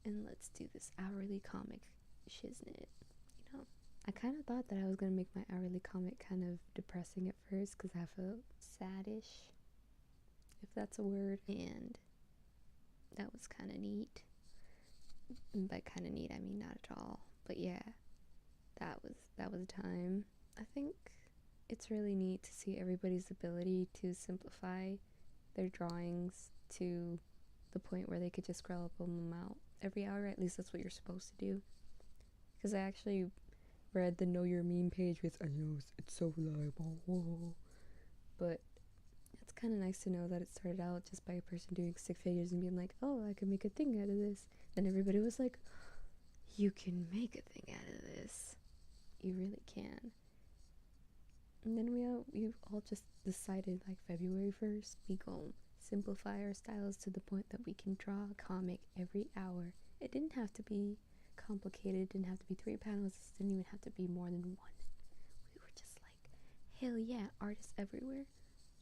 and let's do this hourly comic shiznit, you know. I kind of thought that I was gonna make my hourly comic kind of depressing at first because I felt saddish, if that's a word, and that was kind of neat. And by kind of neat, I mean not at all. But yeah, that was a time. I think it's really neat to see everybody's ability to simplify their drawings to the point where they could just scroll up them out every hour. At least that's what you're supposed to do. Because I actually read the Know Your Meme page with, I know it's so reliable, whoa. But it's kind of nice to know that it started out just by a person doing stick figures and being like, oh, I could make a thing out of this. Then everybody was like, you can make a thing out of this. You really can. And then we all just decided, like, February 1st, we gon' simplify our styles to the point that we can draw a comic every hour. It didn't have to be complicated, it didn't have to be 3 panels, it didn't even have to be more than 1. We were just like, hell yeah, artists everywhere,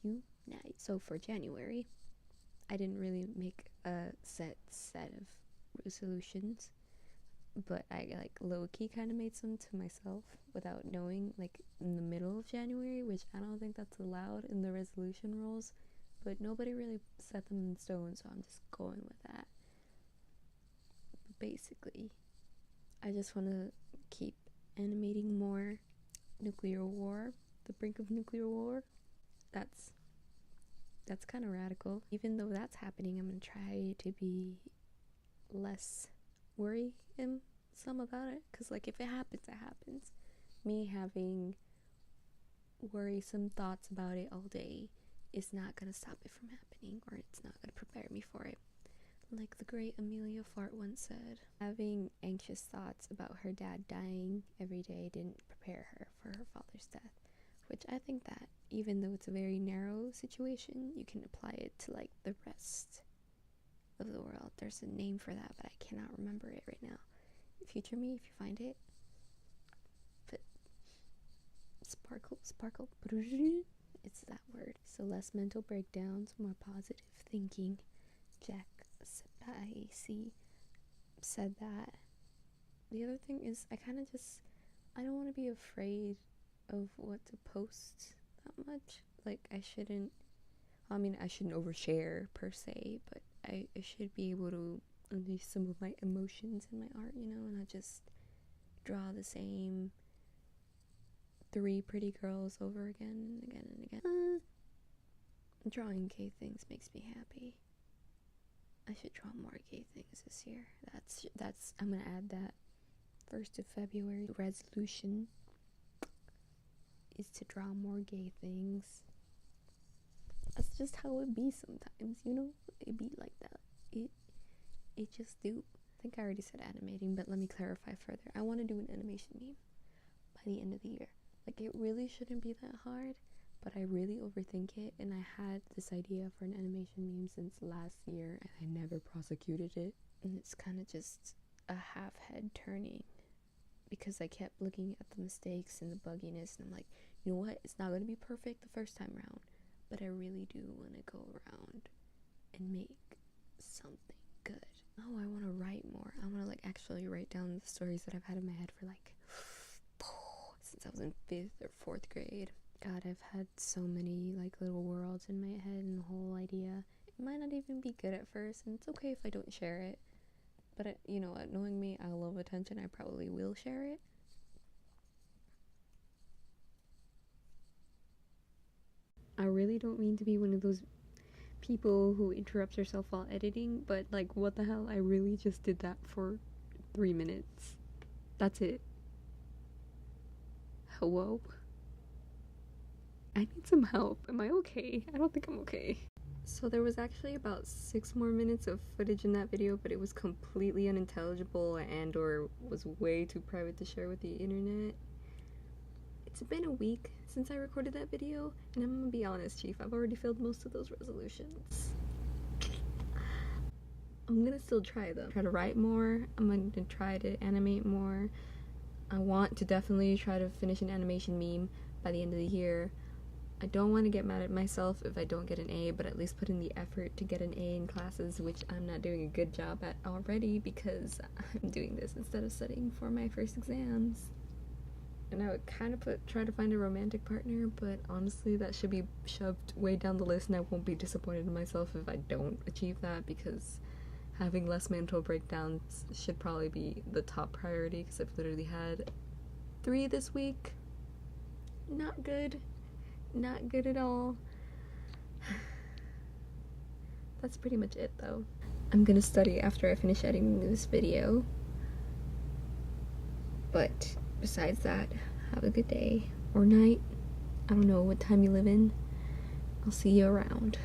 unite. So for January, I didn't really make a set of resolutions, but I like low-key kind of made some to myself without knowing, like in the middle of January, which I don't think that's allowed in the resolution rules, but nobody really set them in stone, so I'm just going with that. But basically, I just want to keep animating more nuclear war, the brink of nuclear war. That's kind of radical. Even though that's happening, I'm gonna try to be less worry some about it, because like if it happens, it happens. Me having worrisome thoughts about it all day is not gonna stop it from happening, or it's not gonna prepare me for it. Like the great Amelia Fart once said, having anxious thoughts about her dad dying every day didn't prepare her for her father's death. Which I think that even though it's a very narrow situation, you can apply it to like the rest of the world. There's a name for that, but I cannot remember it right now. Future me, if you find it. But sparkle, it's that word. So less mental breakdowns, more positive thinking. Jack Sebaisi said that. The other thing is, I don't want to be afraid of what to post that much. Like, I shouldn't overshare per se, but I should be able to unleash some of my emotions in my art, and not just draw the same 3 pretty girls over again and again and again. Drawing gay things makes me happy. I should draw more gay things this year. That's I'm gonna add that. 1st of February resolution is to draw more gay things. That's just how it be sometimes, it be like that. It just do. I think I already said animating, but let me clarify further. I want to do an animation meme by the end of the year. Like, it really shouldn't be that hard, but I really overthink it, and I had this idea for an animation meme since last year, and I never prosecuted it. And it's kind of just a half head turning, because I kept looking at the mistakes and the bugginess, and I'm like, you know what? It's not going to be perfect the first time around, but I really do want to go around and make something good. Oh, I want to write more. I want to like actually write down the stories that I've had in my head for like since I was in 5th or 4th grade. God, I've had so many like little worlds in my head, and the whole idea, it might not even be good at first, and it's okay if I don't share it, but you know what, knowing me, I love attention. I probably will share it. I really don't mean to be one of those people who interrupts herself while editing, but like, what the hell, I really just did that for 3 minutes. That's it. Hello? I need some help. Am I okay? I don't think I'm okay. So there was actually about 6 more minutes of footage in that video, but it was completely unintelligible and or was way too private to share with the internet. It's been a week since I recorded that video, and I'm gonna be honest, Chief, I've already failed most of those resolutions. I'm gonna still try though. Try to write more, I'm gonna try to animate more. I want to definitely try to finish an animation meme by the end of the year. I don't want to get mad at myself if I don't get an A, but at least put in the effort to get an A in classes, which I'm not doing a good job at already because I'm doing this instead of studying for my first exams. And I would kind of try to find a romantic partner, but honestly that should be shoved way down the list, and I won't be disappointed in myself if I don't achieve that, because having less mental breakdowns should probably be the top priority, because I've literally had 3 this week. Not good. Not good at all. That's pretty much it though. I'm gonna study after I finish editing this video. But besides that, have a good day or night. I don't know what time you live in. I'll see you around.